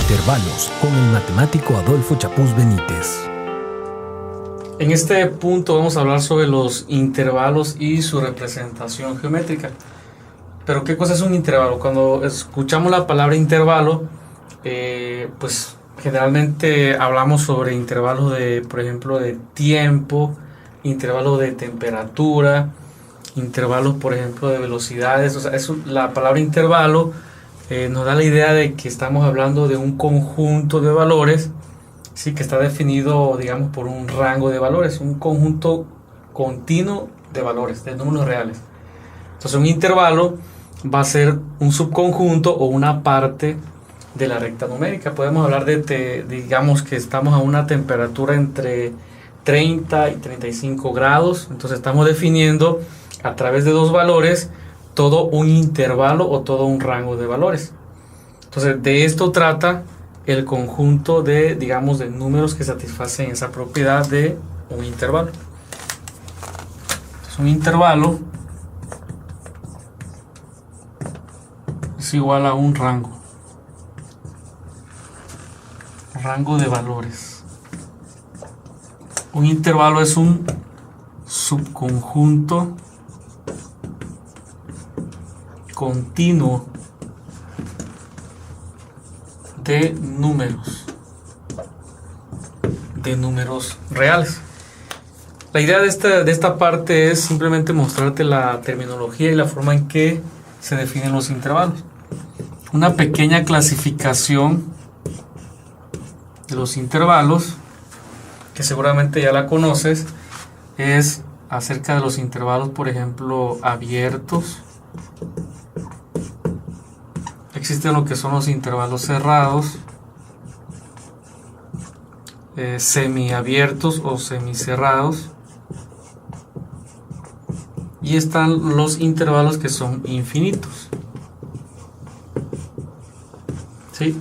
Intervalos con el matemático Adolfo Chapuz Benítez. En este punto vamos a hablar sobre los intervalos y su representación geométrica. Pero ¿qué cosa es un intervalo? Cuando escuchamos la palabra intervalo, pues generalmente hablamos sobre intervalos de, por ejemplo, de tiempo, intervalos de temperatura, intervalos, por ejemplo, de velocidades. O sea, la palabra intervalo nos da la idea de que estamos hablando de un conjunto de valores, sí, que está definido, digamos, por un rango de valores, un conjunto continuo de valores, de números reales. Entonces, un intervalo va a ser un subconjunto o una parte de la recta numérica. Podemos hablar digamos que estamos a una temperatura entre 30 y 35 grados. Entonces, estamos definiendo a través de dos valores todo un intervalo o todo un rango de valores. Entonces, de esto trata el conjunto de, digamos, de números que satisfacen esa propiedad de un intervalo. Entonces, un intervalo es igual a un rango de valores. Un intervalo es un subconjunto continuo de números reales. La idea de esta parte es simplemente mostrarte la terminología y la forma en que se definen los intervalos. Una pequeña clasificación de los intervalos, que seguramente ya la conoces, es acerca de los intervalos, por ejemplo, abiertos. Existen lo que son los intervalos cerrados, semiabiertos o semicerrados, y están los intervalos que son infinitos. ¿Sí?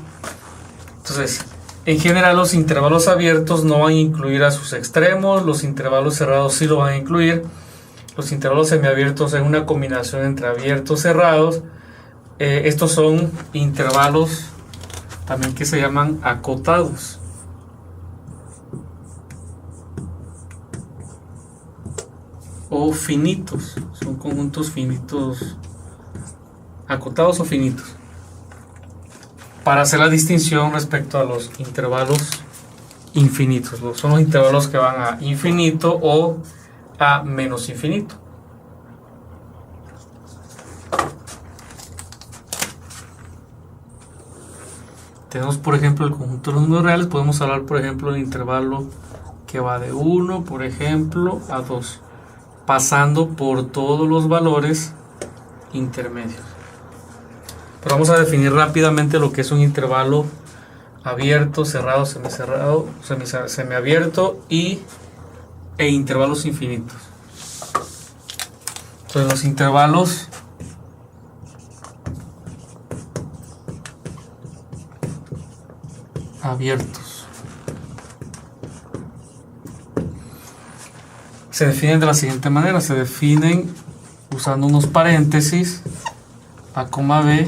Entonces, en general los intervalos abiertos no van a incluir a sus extremos, los intervalos cerrados sí lo van a incluir. Los intervalos semiabiertos es una combinación entre abiertos y cerrados. Estos son intervalos también que se llaman acotados. O finitos, son conjuntos finitos, acotados o finitos, para hacer la distinción respecto a los intervalos infinitos. Son los intervalos que van a infinito o a menos infinito. Tenemos, por ejemplo, el conjunto de los números reales. Podemos hablar, por ejemplo, del intervalo que va de 1, por ejemplo, a 2, pasando por todos los valores intermedios. Pero vamos a definir rápidamente lo que es un intervalo abierto, cerrado, semicerrado, semiabierto e intervalos infinitos. Entonces, los intervalos abiertos se definen de la siguiente manera. Se definen usando unos paréntesis. A, B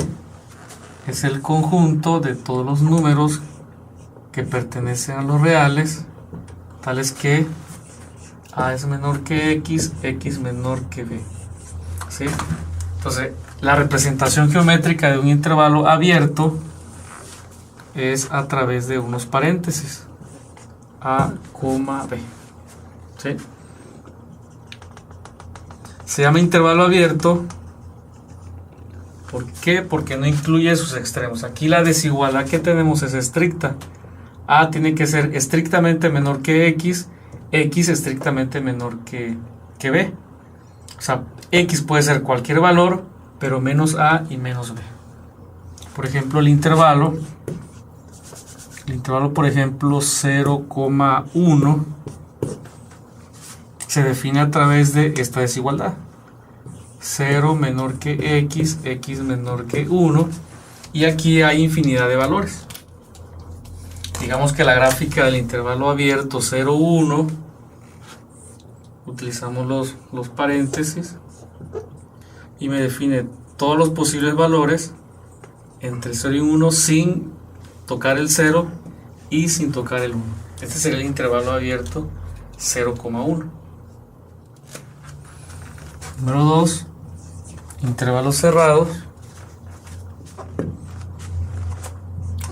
es el conjunto de todos los números que pertenecen a los reales, tales que A es menor que X, X menor que B. ¿Sí? Entonces, la representación geométrica de un intervalo abierto es a través de unos paréntesis. A, B. ¿Sí? Se llama intervalo abierto. ¿Por qué? Porque no incluye sus extremos. Aquí la desigualdad que tenemos es estricta. A tiene que ser estrictamente menor que X, X estrictamente menor que B. O sea, X puede ser cualquier valor, pero menos A y menos B. Por ejemplo, el intervalo, por ejemplo, 0,1 se define a través de esta desigualdad. 0 menor que X, X menor que 1, y aquí hay infinidad de valores. Digamos que la gráfica del intervalo abierto 0, 1, utilizamos los paréntesis y me define todos los posibles valores entre 0 y 1 sin tocar el 0 y sin tocar el 1. Este sería el intervalo abierto 0,1. Número 2, intervalos cerrados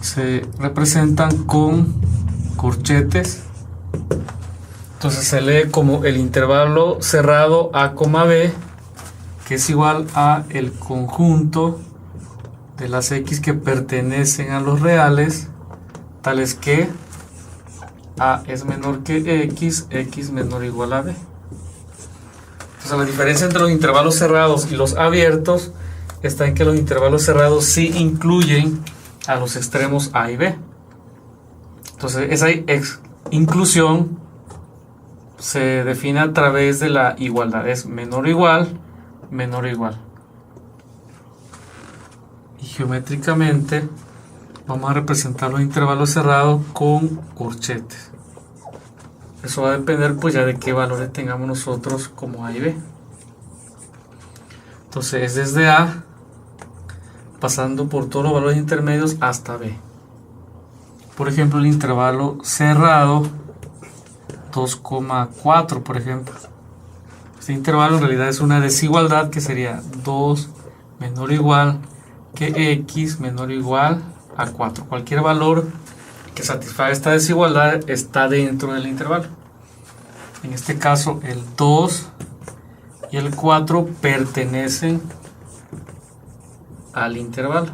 se representan con corchetes. Entonces se lee como el intervalo cerrado A, B, que es igual a el conjunto de las X que pertenecen a los reales, tales que A es menor que X, X menor o igual a B. Entonces la diferencia entre los intervalos cerrados y los abiertos está en que los intervalos cerrados sí incluyen a los extremos A y B. Entonces esa inclusión se define a través de la igualdad, es menor o igual, menor o igual. Y geométricamente vamos a representar los intervalos cerrados con corchetes. Eso va a depender pues ya de qué valores tengamos nosotros como A y B. Entonces es desde A pasando por todos los valores intermedios hasta B. Por ejemplo, el intervalo cerrado 2,4, por ejemplo. Este intervalo en realidad es una desigualdad que sería 2 menor o igual que X menor o igual a 4. Cualquier valor que satisfaga esta desigualdad está dentro del intervalo. En este caso el 2 y el 4 pertenecen al intervalo.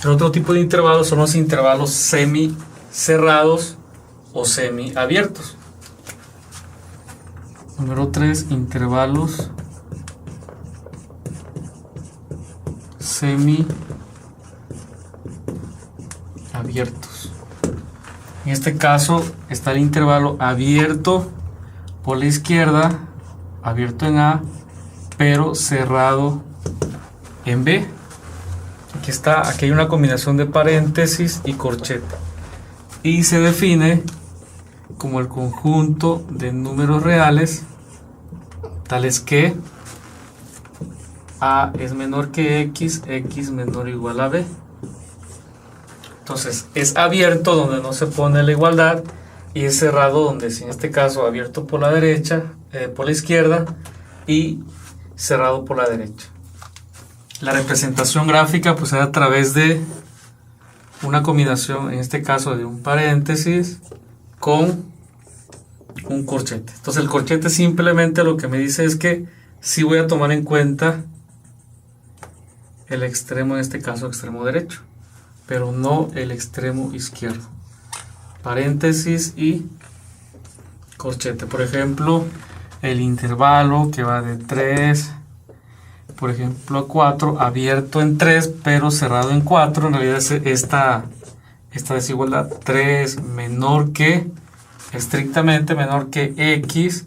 El otro tipo de intervalos son los intervalos semicerrados o semiabiertos. Número 3, intervalos semiabiertos. En este caso está el intervalo abierto por la izquierda, abierto en A, pero cerrado en B. Aquí hay una combinación de paréntesis y corchete. Y se define como el conjunto de números reales tales que A es menor que X, X menor o igual a B. Entonces es abierto donde no se pone la igualdad y es cerrado donde, si en este caso abierto por la derecha, por la izquierda y cerrado por la derecha. La representación gráfica pues es a través de una combinación, en este caso de un paréntesis con un corchete. Entonces el corchete simplemente lo que me dice es que sí voy a tomar en cuenta el extremo, en este caso extremo derecho, pero no el extremo izquierdo. Paréntesis y corchete. Por ejemplo, el intervalo que va de 3, por ejemplo, a 4, abierto en 3, pero cerrado en 4. En realidad es esta desigualdad. 3 menor que, estrictamente menor que X,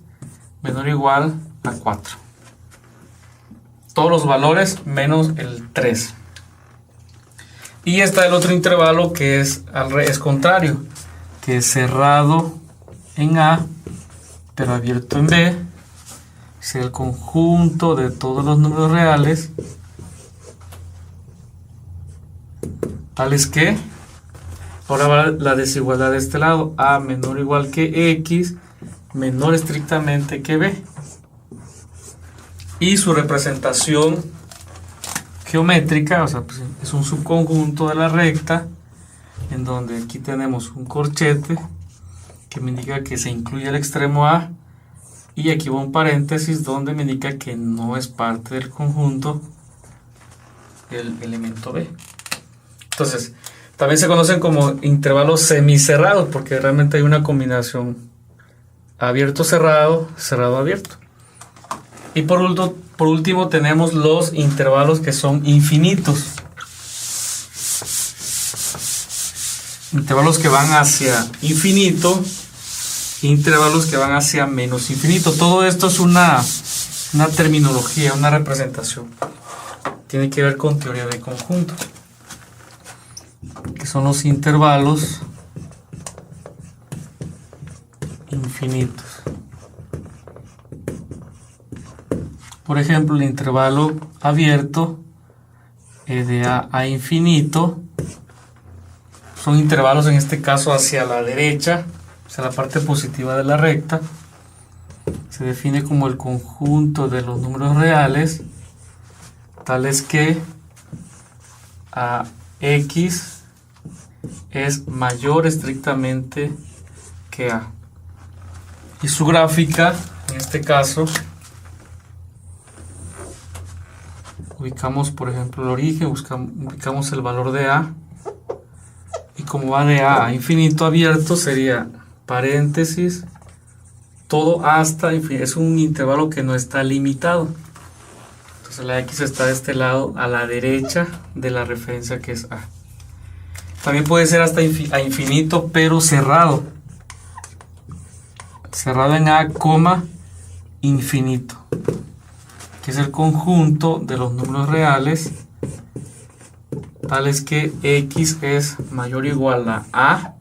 menor o igual a 4. Todos los valores menos el 3. Y está el otro intervalo que es contrario, que es cerrado en A, pero abierto en B. Es el conjunto de todos los números reales tales que, ahora va la desigualdad de este lado, A menor o igual que X, menor estrictamente que B. Y su representación geométrica, o sea, pues es un subconjunto de la recta, en donde aquí tenemos un corchete que me indica que se incluye el extremo A, y aquí va un paréntesis donde me indica que no es parte del conjunto el elemento B. Entonces, también se conocen como intervalos semicerrados porque realmente hay una combinación abierto-cerrado, cerrado-abierto. Y por último tenemos los intervalos que son infinitos. Intervalos que van hacia infinito, intervalos que van hacia menos infinito. Todo esto es una terminología, una representación. Tiene que ver con teoría de conjuntos, que son los intervalos infinitos. Por ejemplo, el intervalo abierto de a infinito son intervalos en este caso hacia la derecha, hacia la parte positiva de la recta. Se define como el conjunto de los números reales tales que a x es mayor estrictamente que a. Y su gráfica, en este caso, ubicamos por ejemplo el origen, ubicamos el valor de a, y como va de a infinito abierto sería paréntesis todo hasta infinito. Es un intervalo que no está limitado, entonces la x está de este lado a la derecha de la referencia que es a. También puede ser hasta a infinito pero cerrado en a, infinito, que es el conjunto de los números reales tales que x es mayor o igual a,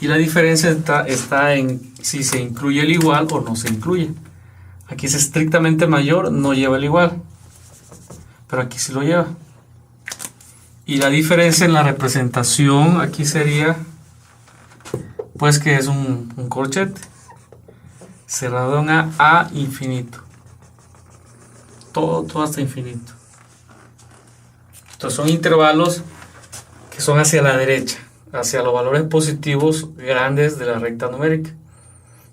y la diferencia está en si se incluye el igual o no se incluye. Aquí es estrictamente mayor, no lleva el igual, pero aquí sí lo lleva. Y la diferencia en la representación aquí sería pues que es un corchete cerrado en a infinito, todo hasta infinito. Entonces son intervalos que son hacia la derecha, hacia los valores positivos grandes de la recta numérica.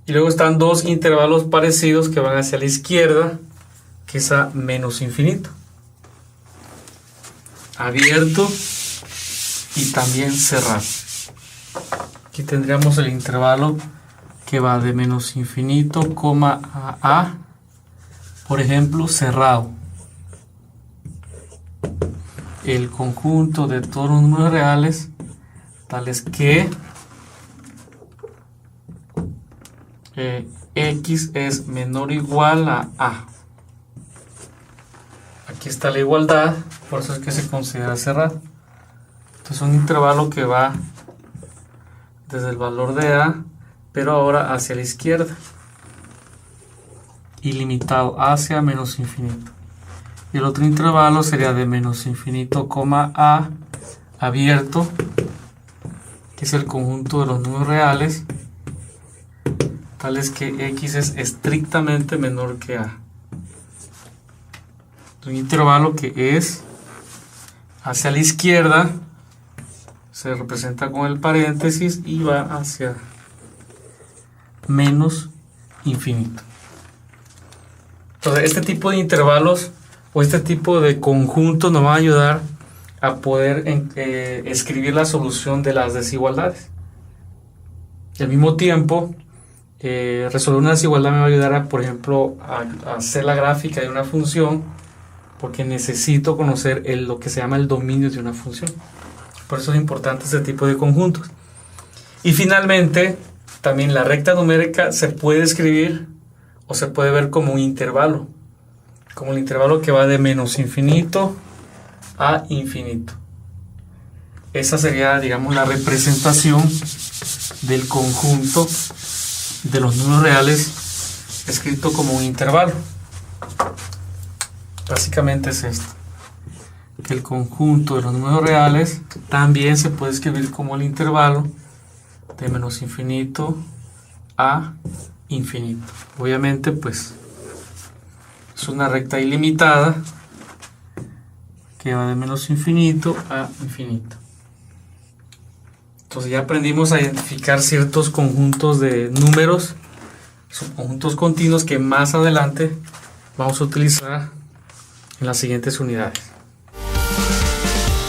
Y luego están dos intervalos parecidos que van hacia la izquierda, que es a menos infinito, abierto y también cerrado. Aquí tendríamos el intervalo que va de menos infinito, a, por ejemplo, cerrado. El conjunto de todos los números reales tales que x es menor o igual a a. Aquí está la igualdad, por eso es que se considera cerrado. Entonces es un intervalo que va desde el valor de a, pero ahora hacia la izquierda, ilimitado hacia menos infinito. Y el otro intervalo sería de menos infinito, a abierto, que es el conjunto de los números reales tales que x es estrictamente menor que a. Un intervalo que es hacia la izquierda, se representa con el paréntesis y va hacia menos infinito. Entonces este tipo de intervalos o este tipo de conjuntos nos va a ayudar a poder escribir la solución de las desigualdades. Y al mismo tiempo resolver una desigualdad me va a ayudar a, por ejemplo, a hacer la gráfica de una función, porque necesito conocer lo que se llama el dominio de una función. Por eso es importante este tipo de conjuntos. Y finalmente, también la recta numérica se puede escribir o se puede ver como un intervalo, como el intervalo que va de menos infinito a infinito. Esa sería, digamos, la representación del conjunto de los números reales escrito como un intervalo. Básicamente es esto, que el conjunto de los números reales también se puede escribir como el intervalo de menos infinito a infinito. Obviamente pues es una recta ilimitada que va de menos infinito a infinito. Entonces ya aprendimos a identificar ciertos conjuntos de números, subconjuntos continuos, que más adelante vamos a utilizar en las siguientes unidades.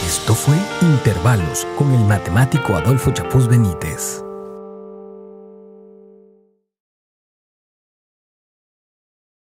Esto fue Intervalos con el matemático Adolfo Chapús Benítez.